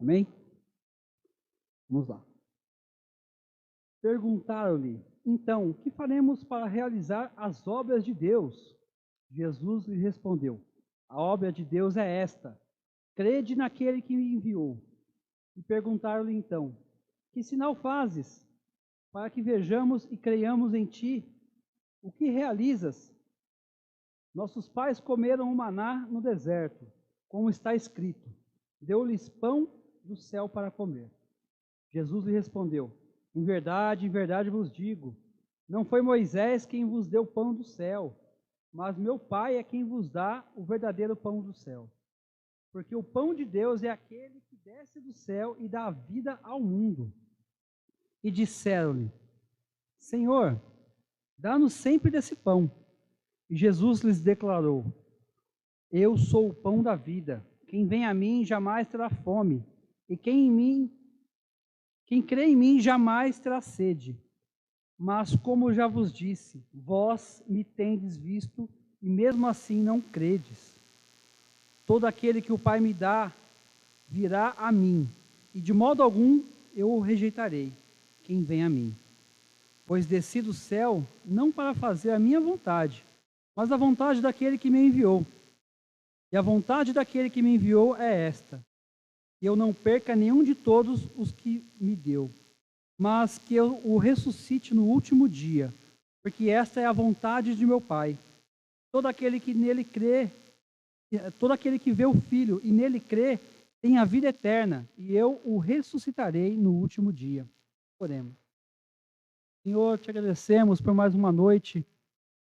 Amém? Vamos lá. Perguntaram-lhe, então, o que faremos para realizar as obras de Deus? Jesus lhe respondeu, a obra de Deus é esta, crede naquele que me enviou. E perguntaram-lhe então, que sinal fazes, para que vejamos e creiamos em ti? O que realizas? Nossos pais comeram o maná no deserto, como está escrito, deu-lhes pão do céu para comer. Jesus lhe respondeu, em verdade vos digo, não foi Moisés quem vos deu pão do céu, mas meu Pai é quem vos dá o verdadeiro pão do céu. Porque o pão de Deus é aquele que desce do céu e dá vida ao mundo. E disseram-lhe, Senhor, dá-nos sempre desse pão. E Jesus lhes declarou, eu sou o pão da vida. Quem vem a mim jamais terá fome. E quem crê em mim jamais terá sede. Mas como já vos disse, vós me tendes visto e mesmo assim não credes. Todo aquele que o Pai me dá virá a mim, e de modo algum eu o rejeitarei, quem vem a mim. Pois desci do céu não para fazer a minha vontade, mas a vontade daquele que me enviou. E a vontade daquele que me enviou é esta, que eu não perca nenhum de todos os que me deu, mas que eu o ressuscite no último dia, porque esta é a vontade de meu Pai. Todo aquele que nele crê, todo aquele que vê o Filho e nele crê, tem a vida eterna, e eu o ressuscitarei no último dia. Oremos. Senhor, te agradecemos por mais uma noite,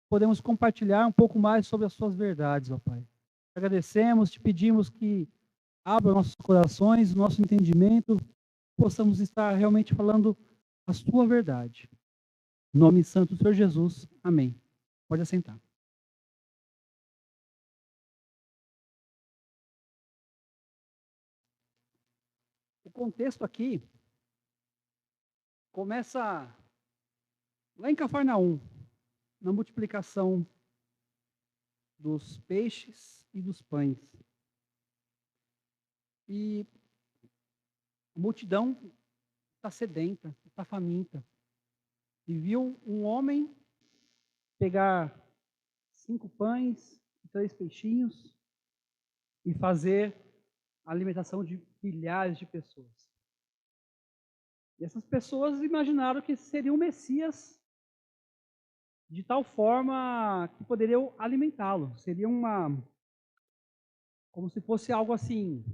podemos compartilhar um pouco mais sobre as suas verdades, ó Pai. Te agradecemos, te pedimos que abra nossos corações, nosso entendimento, possamos estar realmente falando a sua verdade. Em nome santo do Senhor Jesus. Amém. Pode assentar. O contexto aqui começa lá em Cafarnaum, na multiplicação dos peixes e dos pães. E a multidão está sedenta, está faminta. E viu um homem pegar 5 pães e 3 peixinhos e fazer a alimentação de milhares de pessoas. E essas pessoas imaginaram que seria um Messias de tal forma que poderiam alimentá-lo. Seria como se fosse algo assim,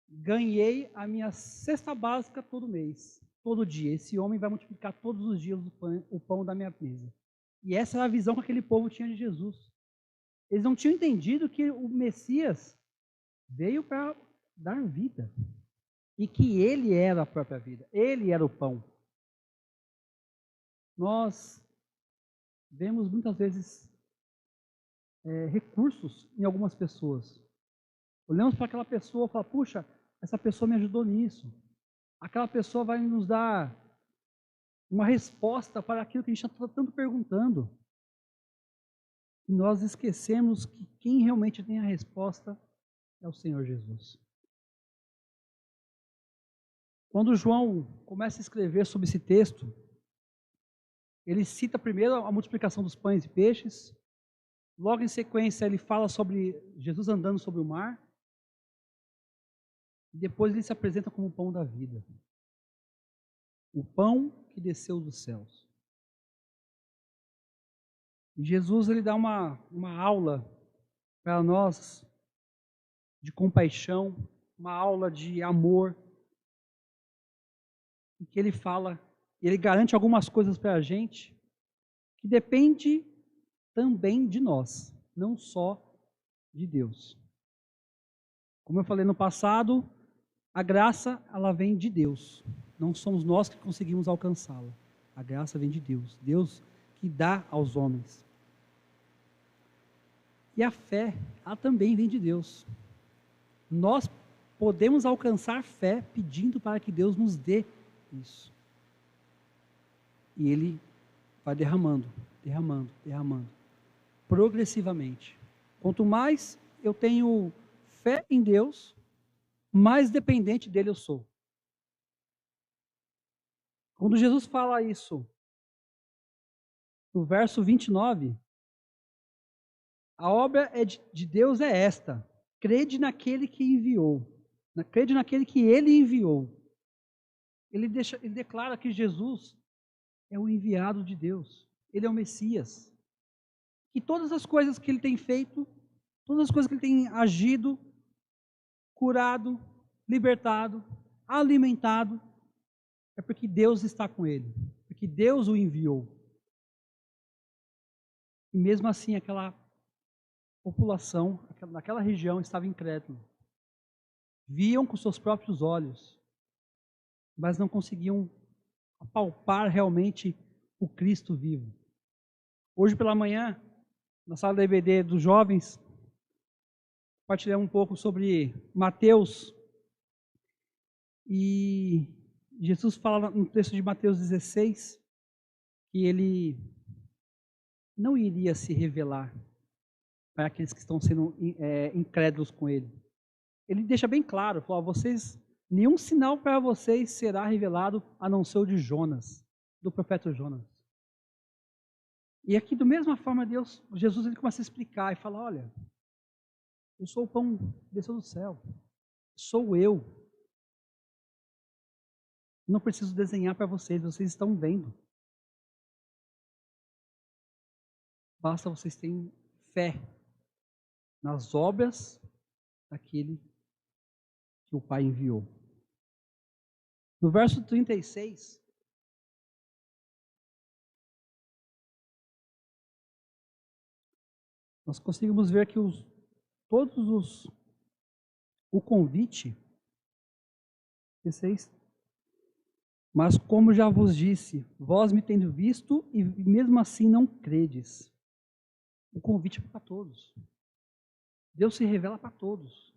ganhei a minha cesta básica todo mês, todo dia. Esse homem vai multiplicar todos os dias o pão da minha mesa. E essa era a visão que aquele povo tinha de Jesus. Eles não tinham entendido que o Messias veio para dar vida. E que ele era a própria vida. Ele era o pão. Nós vemos muitas vezes recursos em algumas pessoas. Olhamos para aquela pessoa e falamos, puxa, essa pessoa me ajudou nisso. Aquela pessoa vai nos dar uma resposta para aquilo que a gente está tanto perguntando. E nós esquecemos que quem realmente tem a resposta é o Senhor Jesus. Quando João começa a escrever sobre esse texto, ele cita primeiro a multiplicação dos pães e peixes, logo em sequência ele fala sobre Jesus andando sobre o mar, e depois ele se apresenta como o pão da vida. O pão que desceu dos céus. E Jesus ele dá uma aula para nós de compaixão, uma aula de amor, e que ele fala, ele garante algumas coisas para a gente, que depende também de nós, não só de Deus. Como eu falei no passado, a graça ela vem de Deus, não somos nós que conseguimos alcançá-la. A graça vem de Deus, Deus que dá aos homens. E a fé, ela também vem de Deus. Nós podemos alcançar fé pedindo para que Deus nos dê isso. E Ele vai derramando, progressivamente. Quanto mais eu tenho fé em Deus, mais dependente dele eu sou. Quando Jesus fala isso, no verso 29, a obra de Deus é esta: crede naquele que enviou, crede naquele que ele enviou. Ele declara que Jesus é o enviado de Deus, ele é o Messias. E todas as coisas que ele tem feito, todas as coisas que ele tem agido, curado, libertado, alimentado, é porque Deus está com ele, porque Deus o enviou. E mesmo assim, aquela população, naquela região, estava incrédula. Viam com seus próprios olhos, mas não conseguiam apalpar realmente o Cristo vivo. Hoje pela manhã, na sala da EBD dos jovens, compartilhamos um pouco sobre Mateus. E Jesus fala no texto de Mateus 16 que ele não iria se revelar para aqueles que estão sendo incrédulos com ele. Ele deixa bem claro, fala, nenhum sinal para vocês será revelado a não ser o de Jonas, do profeta Jonas. E aqui, da mesma forma, Jesus ele começa a explicar e fala, olha, eu sou o pão que desceu do céu, sou eu. Não preciso desenhar para vocês estão vendo. Basta vocês terem fé nas obras daquele que o Pai enviou. No verso 36, nós conseguimos ver que o convite, 16, mas como já vos disse, vós me tendo visto e mesmo assim não credes. O convite é para todos. Deus se revela para todos.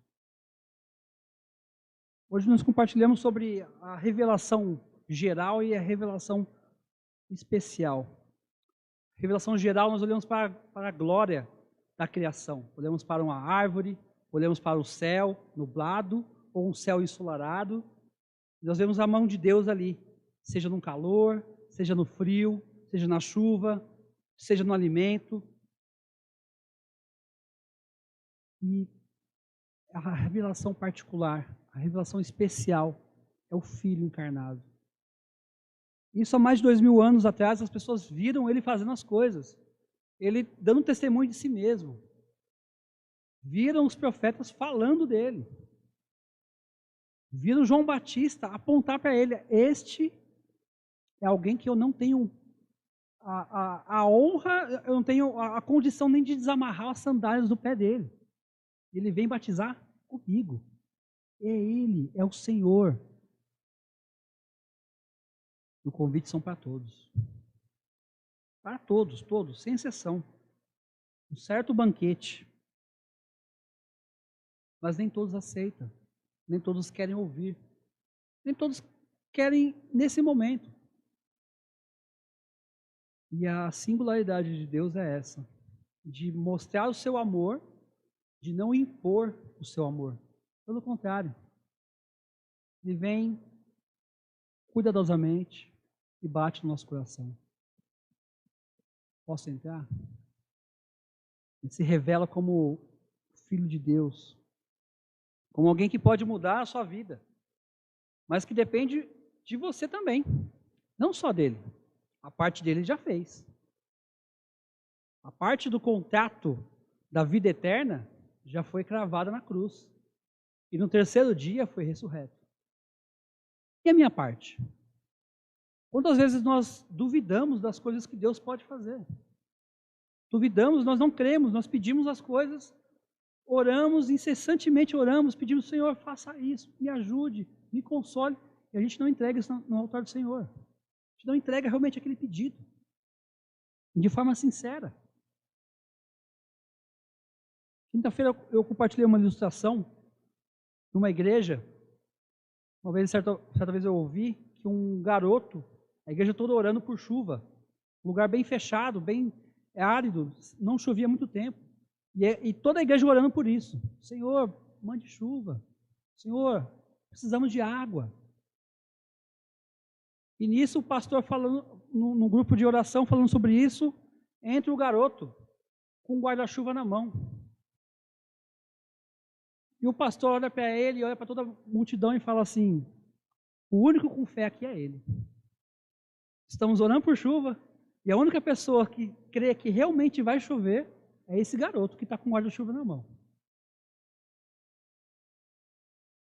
Hoje nós compartilhamos sobre a revelação geral e a revelação especial. A revelação geral, nós olhamos para a glória da criação. Olhamos para uma árvore, olhamos para o céu nublado ou um céu ensolarado. Nós vemos a mão de Deus ali, seja no calor, seja no frio, seja na chuva, seja no alimento. E a revelação particular, a revelação especial é o Filho encarnado. Isso há mais de 2000 anos atrás, as pessoas viram ele fazendo as coisas. Ele dando testemunho de si mesmo. Viram os profetas falando dele. Viram João Batista apontar para ele, este é alguém que eu não tenho a honra, eu não tenho a condição nem de desamarrar as sandálias do pé dele. Ele vem batizar comigo. É ele, é o Senhor. E o convite são para todos. Para todos, todos, sem exceção. Um certo banquete. Mas nem todos aceitam. Nem todos querem ouvir. Nem todos querem nesse momento. E a singularidade de Deus é essa. De mostrar o seu amor, de não impor o seu amor. Pelo contrário. Ele vem cuidadosamente e bate no nosso coração. Posso entrar? Ele se revela como Filho de Deus. Como alguém que pode mudar a sua vida. Mas que depende de você também. Não só dele. A parte dele ele já fez. A parte do contrato da vida eterna já foi cravada na cruz. E no terceiro dia foi ressurreto. E a minha parte? Quantas vezes nós duvidamos das coisas que Deus pode fazer? Duvidamos, nós não cremos, nós pedimos as coisas, oramos, incessantemente oramos, pedimos, Senhor, faça isso, me ajude, me console, e a gente não entrega isso no altar do Senhor. A gente não entrega realmente aquele pedido, de forma sincera. Quinta-feira eu compartilhei uma ilustração numa igreja. Uma vez, certa vez eu ouvi que um garoto, a igreja toda orando por chuva, um lugar bem fechado, bem árido, não chovia há muito tempo. E toda a igreja orando por isso. Senhor, mande chuva. Senhor, precisamos de água. E nisso o pastor falando, num grupo de oração, falando sobre isso, entra o garoto com um guarda-chuva na mão. E o pastor olha para ele, olha para toda a multidão e fala assim: o único com fé aqui é ele. Estamos orando por chuva, e a única pessoa que crê que realmente vai chover é esse garoto que está com o guarda-chuva na mão.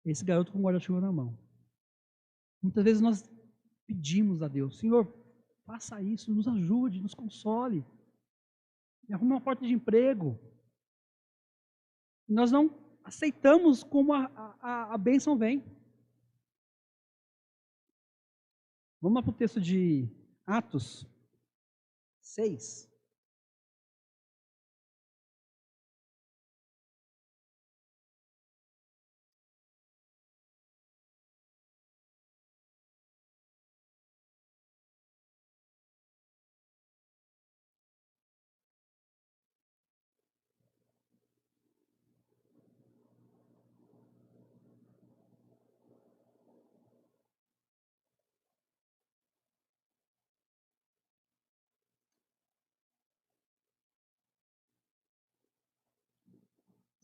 Esse garoto com o guarda-chuva na mão. Muitas vezes nós pedimos a Deus: Senhor, faça isso, nos ajude, nos console, me arrume uma porta de emprego. Nós não aceitamos como a bênção vem. Vamos lá para o texto de Atos 6.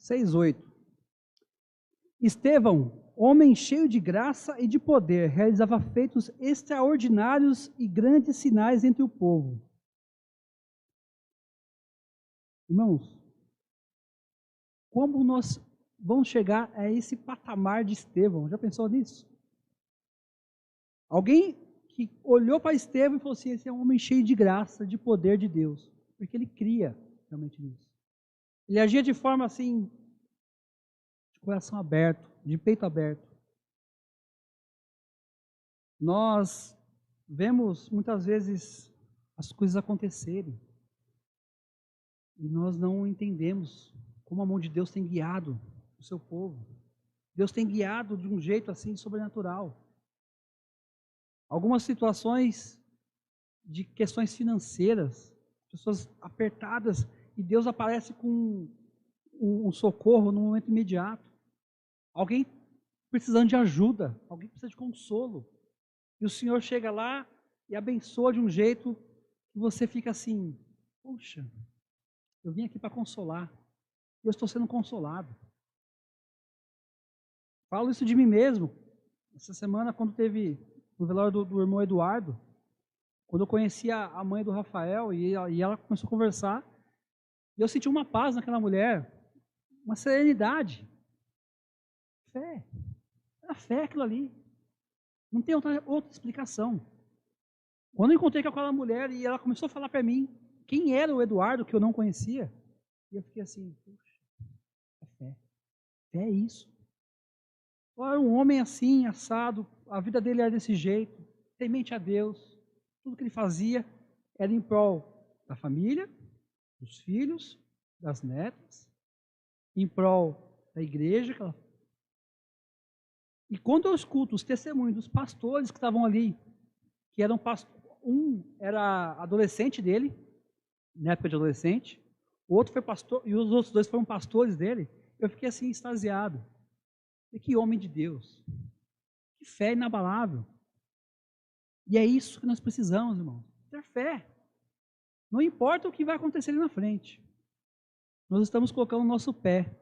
Seis, 8. Estevão, homem cheio de graça e de poder, realizava feitos extraordinários e grandes sinais entre o povo. Irmãos, como nós vamos chegar a esse patamar de Estevão? Já pensou nisso? Alguém que olhou para Estevão e falou assim: esse é um homem cheio de graça, de poder de Deus, porque ele cria realmente nisso. Ele agia de forma assim, de coração aberto, de peito aberto. Nós vemos muitas vezes as coisas acontecerem e nós não entendemos como a mão de Deus tem guiado o seu povo. Deus tem guiado de um jeito assim sobrenatural. Algumas situações de questões financeiras, pessoas apertadas, e Deus aparece com um socorro no momento imediato. Alguém precisando de ajuda, alguém precisa de consolo. E o Senhor chega lá e abençoa de um jeito que você fica assim: puxa, eu vim aqui para consolar, eu estou sendo consolado. Falo isso de mim mesmo. Essa semana, quando teve o velório do irmão Eduardo, quando eu conheci a mãe do Rafael e ela começou a conversar, e eu senti uma paz naquela mulher, uma serenidade. Fé. Era fé aquilo ali. Não tem outra explicação. Quando eu encontrei com aquela mulher e ela começou a falar para mim quem era o Eduardo, que eu não conhecia, e eu fiquei assim: puxa, é fé. Fé é isso. Era um homem assim, assado, a vida dele era desse jeito, temente a Deus. Tudo que ele fazia era em prol da família, dos filhos, das netas, em prol da igreja. E quando eu escuto os testemunhos dos pastores que estavam ali, que eram um era adolescente dele, na época de adolescente, o outro foi pastor, e os outros dois foram pastores dele, eu fiquei assim extasiado. E que homem de Deus, que fé inabalável. E é isso que nós precisamos, irmão, ter fé. Não importa o que vai acontecer ali na frente, nós estamos colocando o nosso pé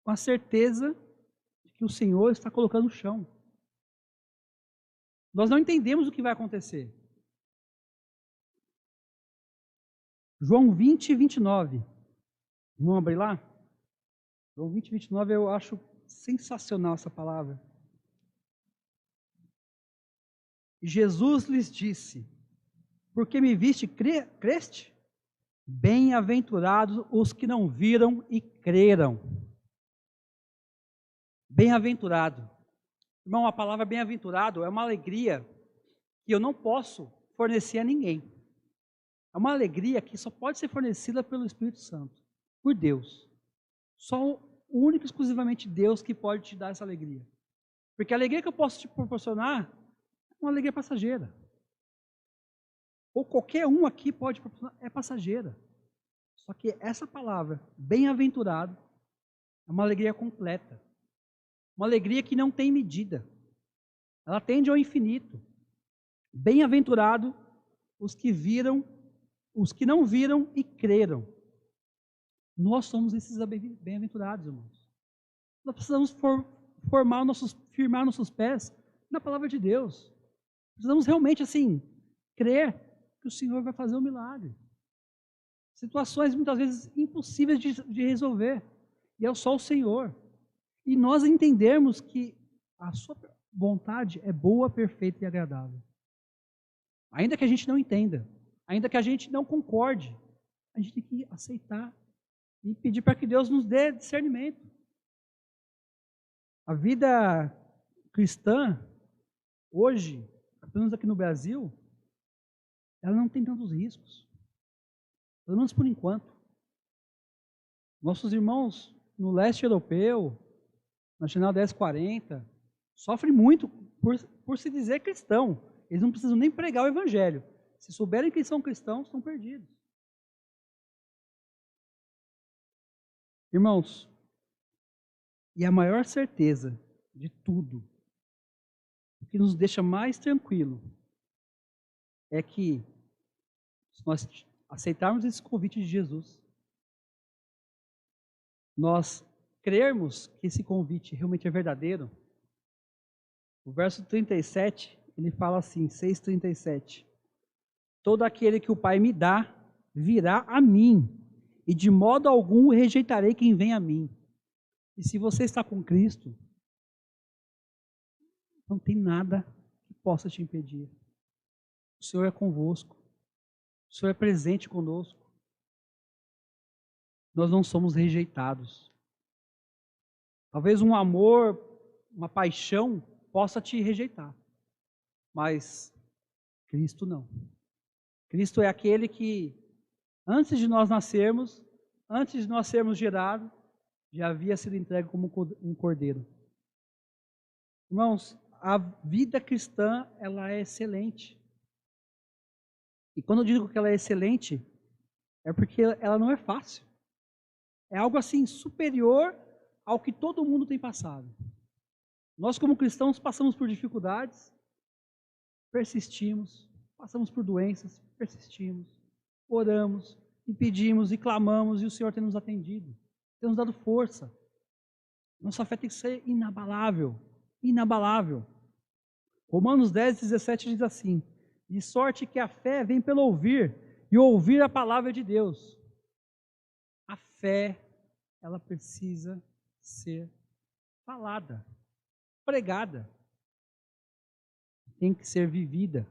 com a certeza de que o Senhor está colocando no chão. Nós não entendemos o que vai acontecer. João 20, 29. Vamos abrir lá? João 20, 29, eu acho sensacional essa palavra. Jesus lhes disse: porque me viste, creste? Bem-aventurados os que não viram e creram. Bem-aventurado. Irmão, a palavra bem-aventurado é uma alegria que eu não posso fornecer a ninguém. É uma alegria que só pode ser fornecida pelo Espírito Santo, por Deus. Só o único e exclusivamente Deus que pode te dar essa alegria. Porque a alegria que eu posso te proporcionar é uma alegria passageira. Ou qualquer um aqui pode proporcionar, é passageira. Só que essa palavra, bem-aventurado, é uma alegria completa. uma alegria que não tem medida. Ela tende ao infinito. Bem-aventurado os que viram, os que não viram e creram. Nós somos esses bem-aventurados, irmãos. Nós precisamos firmar nossos pés na palavra de Deus. Precisamos realmente, assim, crer que o Senhor vai fazer um milagre. Situações muitas vezes impossíveis de resolver. E é só o Senhor. E nós entendermos que a sua vontade é boa, perfeita e agradável. Ainda que a gente não entenda, ainda que a gente não concorde, a gente tem que aceitar e pedir para que Deus nos dê discernimento. A vida cristã, hoje, pelo menos aqui no Brasil, ela não tem tantos riscos. Pelo menos por enquanto. Nossos irmãos no leste europeu, na Nacional 1040, sofrem muito por se dizer cristão. Eles não precisam nem pregar o evangelho. Se souberem que são cristãos, estão perdidos. Irmãos, e a maior certeza de tudo, o que nos deixa mais tranquilo, é que se nós aceitarmos esse convite de Jesus, nós crermos que esse convite realmente é verdadeiro, o verso 37, ele fala assim, 6,37, todo aquele que o Pai me dá, virá a mim, e de modo algum rejeitarei quem vem a mim. E se você está com Cristo, não tem nada que possa te impedir. O Senhor é convosco. O Senhor é presente conosco. Nós não somos rejeitados. Talvez um amor, uma paixão possa te rejeitar. Mas Cristo não. Cristo é aquele que, antes de nós nascermos, antes de nós sermos gerados, já havia sido entregue como um cordeiro. Irmãos, a vida cristã, ela é excelente. E quando eu digo que ela é excelente, é porque ela não é fácil. É algo assim superior ao que todo mundo tem passado. Nós como cristãos passamos por dificuldades, persistimos, passamos por doenças, persistimos, oramos, e pedimos e clamamos, e o Senhor tem nos atendido, tem nos dado força. Nossa fé tem que ser inabalável, inabalável. Romanos 10:17 diz assim, de sorte que a fé vem pelo ouvir, e ouvir a palavra de Deus. A fé, ela precisa ser falada, pregada, tem que ser vivida.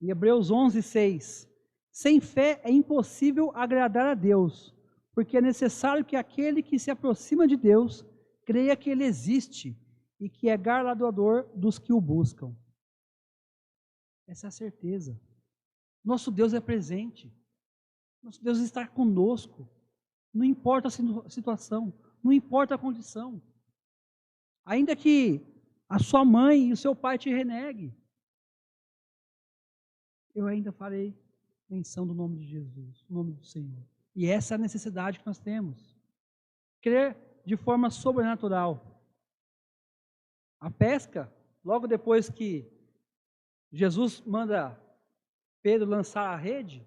Em Hebreus 11:6, sem fé é impossível agradar a Deus, porque é necessário que aquele que se aproxima de Deus creia que Ele existe e que é galardoador dos que o buscam. Essa é a certeza. Nosso Deus é presente. Nosso Deus está conosco. Não importa a situação, não importa a condição. Ainda que a sua mãe e o seu pai te reneguem, eu ainda farei menção do nome de Jesus, do nome do Senhor. E essa é a necessidade que nós temos. Crer de forma sobrenatural. A pesca, logo depois que Jesus manda Pedro lançar a rede,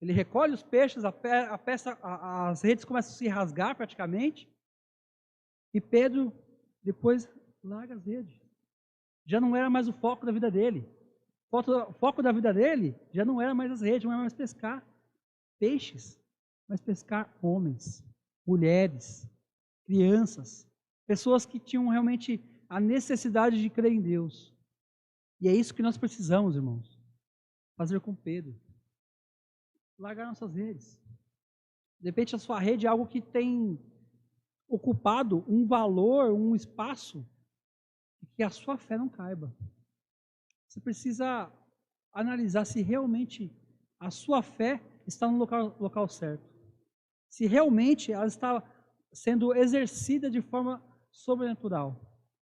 ele recolhe os peixes, as redes começam a se rasgar praticamente, e Pedro depois larga as redes. Já não era mais o foco da vida dele. O foco da vida dele já não era mais as redes, não era mais pescar peixes, mas pescar homens, mulheres, crianças, pessoas que tinham realmente a necessidade de crer em Deus. E é isso que nós precisamos, irmãos, fazer com Pedro. Largar nossas redes. De repente a sua rede é algo que tem ocupado um valor, um espaço, que a sua fé não caiba. Você precisa analisar se realmente a sua fé está no local certo. Se realmente ela está sendo exercida de forma sobrenatural.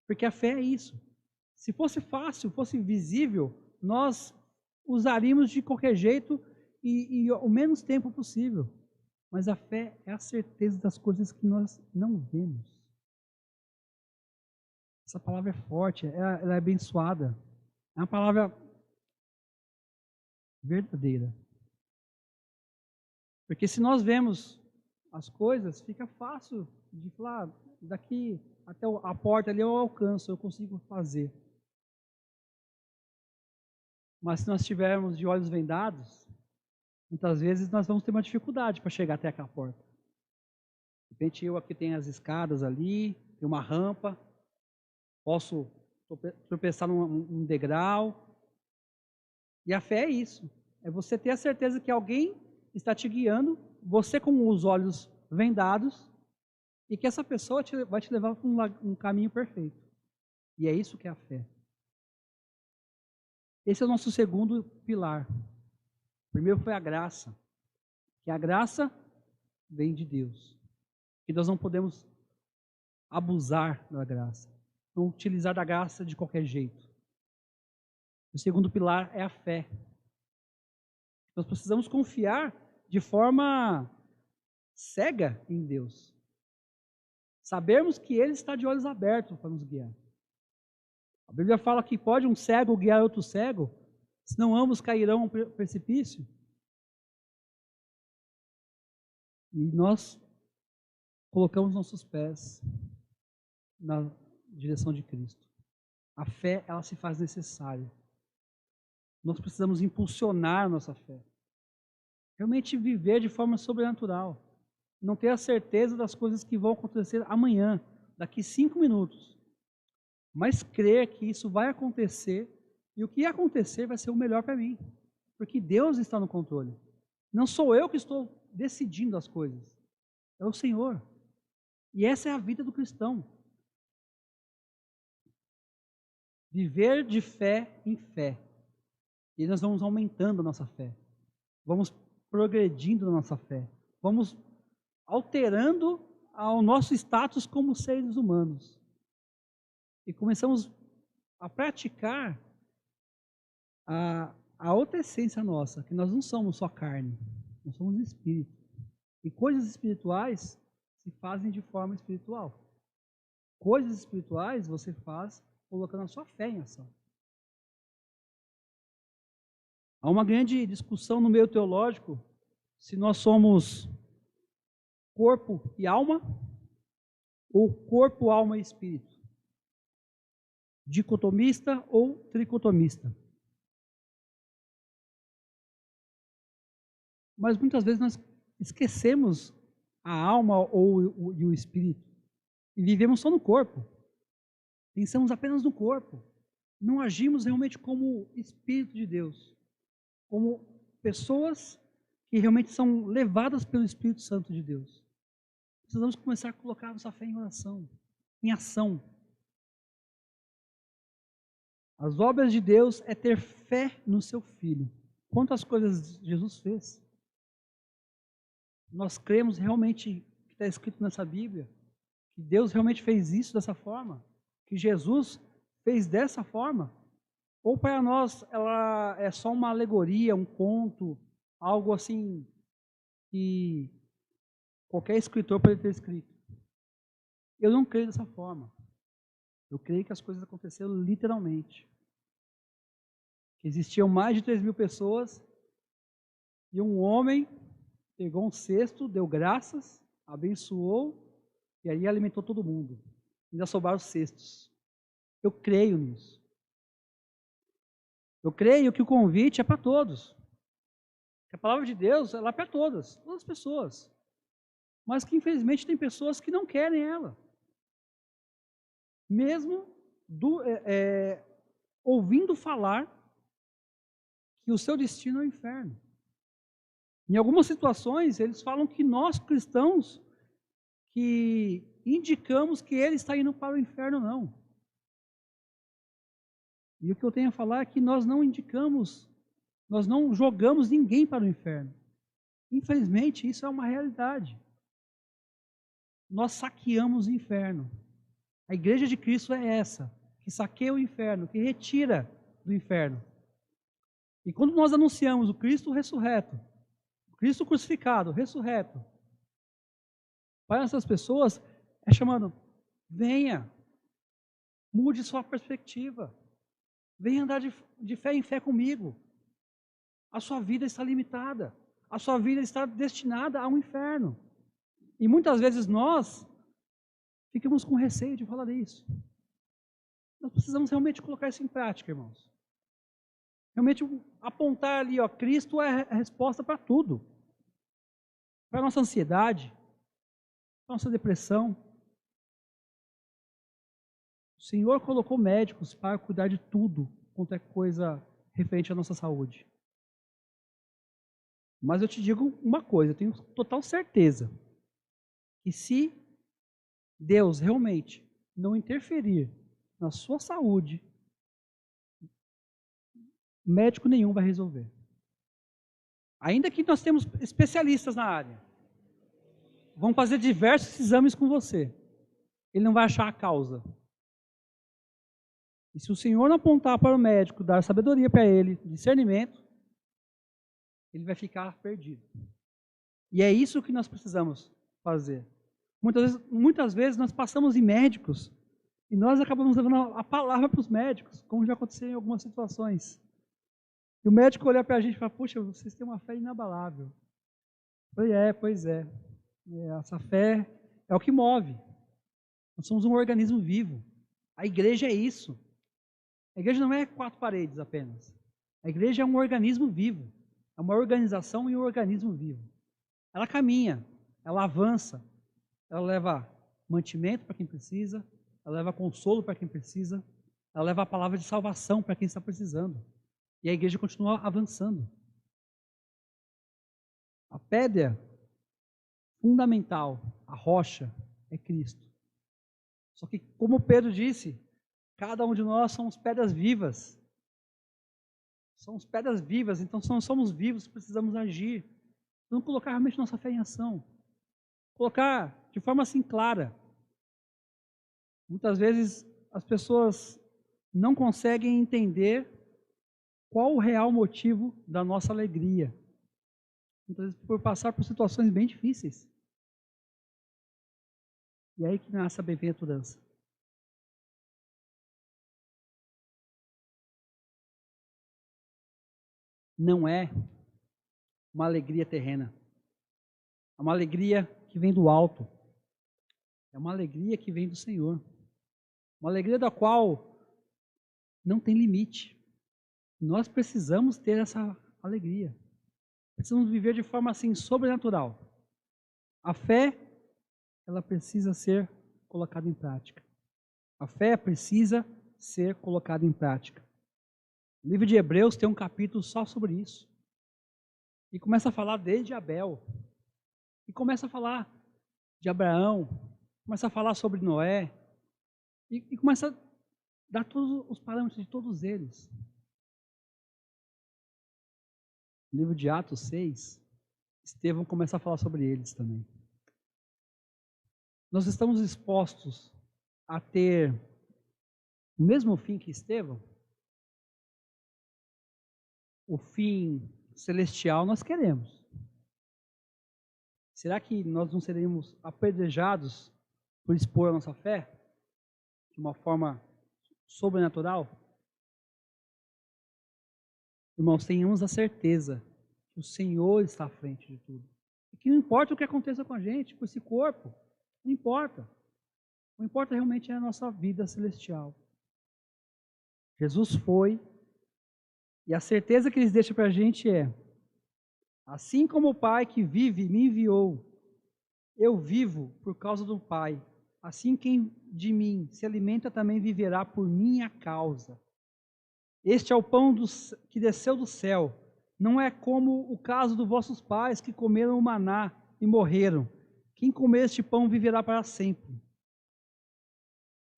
Porque a fé é isso. Se fosse fácil, fosse visível, nós usaríamos de qualquer jeito e o menos tempo possível. Mas a fé é a certeza das coisas que nós não vemos. Essa palavra é forte, ela é abençoada. É uma palavra verdadeira. Porque se nós vemos as coisas, fica fácil de falar, daqui até a porta ali eu alcanço, eu consigo fazer. Mas se nós estivermos de olhos vendados, muitas vezes nós vamos ter uma dificuldade para chegar até aquela porta. De repente eu aqui tenho as escadas ali, tem uma rampa, posso tropeçar num degrau. E a fé é isso, é você ter a certeza que alguém está te guiando, você com os olhos vendados, e que essa pessoa vai te levar para um caminho perfeito. E é isso que é a fé. Esse é o nosso segundo pilar. O primeiro foi a graça. Que a graça vem de Deus. Que nós não podemos abusar da graça. Não utilizar da graça de qualquer jeito. O segundo pilar é a fé. Nós precisamos confiar de forma cega em Deus. Sabermos que Ele está de olhos abertos para nos guiar. A Bíblia fala que pode um cego guiar outro cego, senão ambos cairão a um precipício. E nós colocamos nossos pés na direção de Cristo. A fé, ela se faz necessária. Nós precisamos impulsionar a nossa fé. Realmente viver de forma sobrenatural. Não ter a certeza das coisas que vão acontecer amanhã, daqui 5 minutos. Mas crer que isso vai acontecer e o que acontecer vai ser o melhor para mim. Porque Deus está no controle. Não sou eu que estou decidindo as coisas. É o Senhor. E essa é a vida do cristão. Viver de fé em fé. E nós vamos aumentando a nossa fé. Vamos progredindo na nossa fé. Vamos alterando o nosso status como seres humanos. E começamos a praticar a outra essência nossa, que nós não somos só carne, nós somos espírito. E coisas espirituais se fazem de forma espiritual. Coisas espirituais você faz colocando a sua fé em ação. Há uma grande discussão no meio teológico se nós somos corpo e alma ou corpo, alma e espírito. Dicotomista ou tricotomista. Mas muitas vezes nós esquecemos a alma e o espírito e vivemos só no corpo. Pensamos apenas no corpo. Não agimos realmente como Espírito de Deus, como pessoas que realmente são levadas pelo Espírito Santo de Deus. Precisamos começar a colocar nossa fé em oração, em ação. As obras de Deus é ter fé no seu Filho. Quantas coisas Jesus fez? Nós cremos realmente que está escrito nessa Bíblia, que Deus realmente fez isso dessa forma, que Jesus fez dessa forma? Ou para nós ela é só uma alegoria, um conto, algo assim que qualquer escritor pode ter escrito? Eu não creio dessa forma. Eu creio que as coisas aconteceram literalmente. Que existiam mais de 3.000 pessoas e um homem pegou um cesto, deu graças, abençoou e aí alimentou todo mundo. Ainda sobraram cestos. Eu creio nisso. Eu creio que o convite é para todos. Que a palavra de Deus ela é para todas as pessoas. Mas que infelizmente tem pessoas que não querem ela. Mesmo ouvindo falar que o seu destino é o inferno. Em algumas situações, eles falam que nós cristãos que indicamos que ele está indo para o inferno, não. E o que eu tenho a falar é que nós não indicamos, nós não jogamos ninguém para o inferno. Infelizmente, isso é uma realidade. Nós saqueamos o inferno. A igreja de Cristo é essa, que saqueia o inferno, que retira do inferno. E quando nós anunciamos o Cristo ressurreto, o Cristo crucificado, ressurreto, para essas pessoas é chamando, venha, mude sua perspectiva, venha andar de fé em fé comigo. A sua vida está limitada, a sua vida está destinada ao inferno. E muitas vezes nós ficamos com receio de falar isso. Nós precisamos realmente colocar isso em prática, irmãos. Realmente apontar ali, ó, Cristo é a resposta para tudo. Para a nossa ansiedade, para a nossa depressão. O Senhor colocou médicos para cuidar de tudo quanto é coisa referente à nossa saúde. Mas eu te digo uma coisa, eu tenho total certeza que se Deus realmente não interferir na sua saúde, médico nenhum vai resolver. Ainda que nós temos especialistas na área, vão fazer diversos exames com você, ele não vai achar a causa. E se o Senhor não apontar para o médico, dar sabedoria para ele, discernimento, ele vai ficar perdido. E é isso que nós precisamos fazer. Muitas vezes nós passamos em médicos e nós acabamos levando a palavra para os médicos, como já aconteceu em algumas situações. E o médico olha para a gente e fala, puxa, vocês têm uma fé inabalável. Eu falei, pois é. Essa fé é o que move. Nós somos um organismo vivo. A igreja é isso. A igreja não é 4 paredes apenas. A igreja é um organismo vivo. É uma organização e um organismo vivo. Ela caminha, ela avança, ela leva mantimento para quem precisa, ela leva consolo para quem precisa, ela leva a palavra de salvação para quem está precisando. E a igreja continua avançando. A pedra fundamental, a rocha, é Cristo. Só que, como Pedro disse, cada um de nós somos pedras vivas. Somos pedras vivas, então se nós somos vivos, precisamos agir. Vamos colocar realmente nossa fé em ação. Colocar de forma assim clara. Muitas vezes as pessoas não conseguem entender qual o real motivo da nossa alegria. Muitas vezes por passar por situações bem difíceis. E é aí que nasce a bem-aventurança. Não é uma alegria terrena. É uma alegria que vem do alto. É uma alegria que vem do Senhor. Uma alegria da qual não tem limite. Nós precisamos ter essa alegria. Precisamos viver de forma assim sobrenatural. A fé, ela precisa ser colocada em prática. A fé precisa ser colocada em prática. O livro de Hebreus tem um capítulo só sobre isso. E começa a falar desde Abel. E começa a falar de Abraão. Começa a falar sobre Noé. E começa a dar todos os parâmetros de todos eles. No livro de Atos 6, Estevão começa a falar sobre eles também. Nós estamos dispostos a ter o mesmo fim que Estevão? O fim celestial nós queremos. Será que nós não seremos apedrejados por expor a nossa fé de uma forma sobrenatural? Irmãos, tenhamos a certeza que o Senhor está à frente de tudo. E que não importa o que aconteça com a gente, com esse corpo, não importa. O que importa realmente é a nossa vida celestial. Jesus foi, e a certeza que eles deixam para a gente é, assim como o Pai que vive me enviou, eu vivo por causa do Pai. Assim quem de mim se alimenta também viverá por minha causa. Este é o pão que desceu do céu. Não é como o caso dos vossos pais que comeram o maná e morreram. Quem comer este pão viverá para sempre.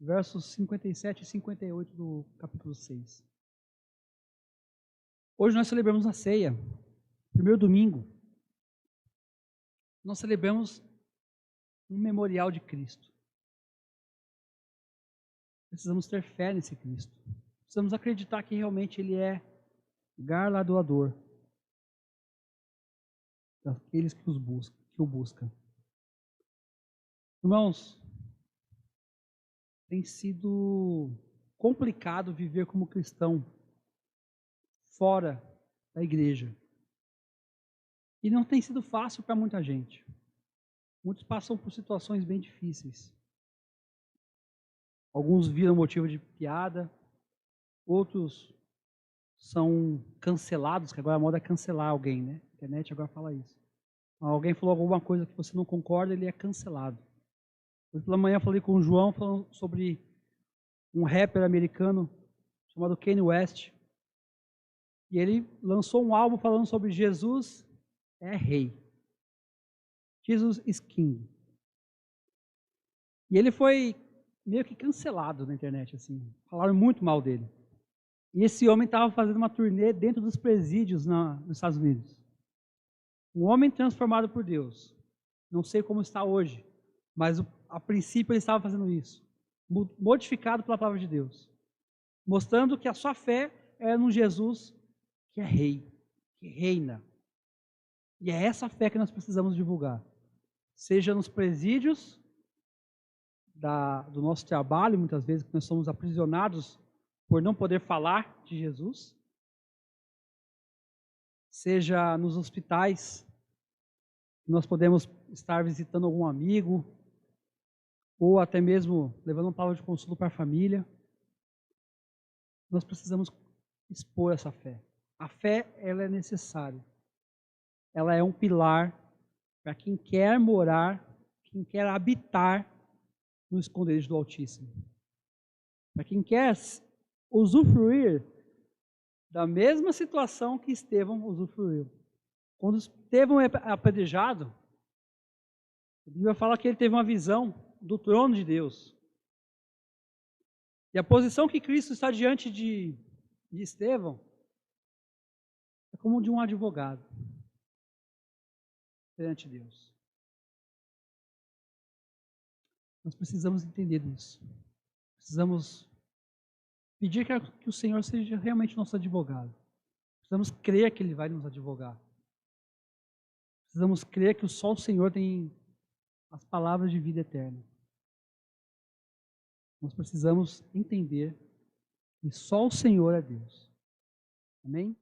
Versos 57 e 58 do capítulo 6. Hoje nós celebramos a ceia, primeiro domingo. Nós celebramos um memorial de Cristo. Precisamos ter fé nesse Cristo. Precisamos acreditar que realmente Ele é galardoador daqueles que o buscam. Irmãos, tem sido complicado viver como cristão fora da igreja. E não tem sido fácil para muita gente. Muitos passam por situações bem difíceis. Alguns viram motivo de piada, outros são cancelados, que agora a moda é cancelar alguém, né? A internet agora fala isso. Alguém falou alguma coisa que você não concorda, ele é cancelado. Hoje pela manhã eu falei com o João falando sobre um rapper americano chamado Kanye West. E ele lançou um álbum falando sobre Jesus é rei. Jesus is king. E ele foi meio que cancelado na internet, assim. Falaram muito mal dele. E esse homem estava fazendo uma turnê dentro dos presídios nos Estados Unidos. Um homem transformado por Deus. Não sei como está hoje, mas a princípio ele estava fazendo isso. Modificado pela palavra de Deus. Mostrando que a sua fé é num Jesus que é rei, que reina. E é essa fé que nós precisamos divulgar. Seja nos presídios do nosso trabalho, muitas vezes nós somos aprisionados por não poder falar de Jesus. Seja nos hospitais, nós podemos estar visitando algum amigo, ou até mesmo levando uma palavra de consolo para a família. Nós precisamos expor essa fé. A fé, ela é necessária. Ela é um pilar para quem quer morar, quem quer habitar no esconderijo do Altíssimo. Para quem quer usufruir da mesma situação que Estevão usufruiu. Quando Estevão é apedrejado, a Bíblia fala que ele teve uma visão do trono de Deus. E a posição que Cristo está diante de Estevão é como de um advogado perante Deus. Nós precisamos entender isso. Precisamos pedir que o Senhor seja realmente nosso advogado. Precisamos crer que Ele vai nos advogar. Precisamos crer que só o Senhor tem as palavras de vida eterna. Nós precisamos entender que só o Senhor é Deus. Amém?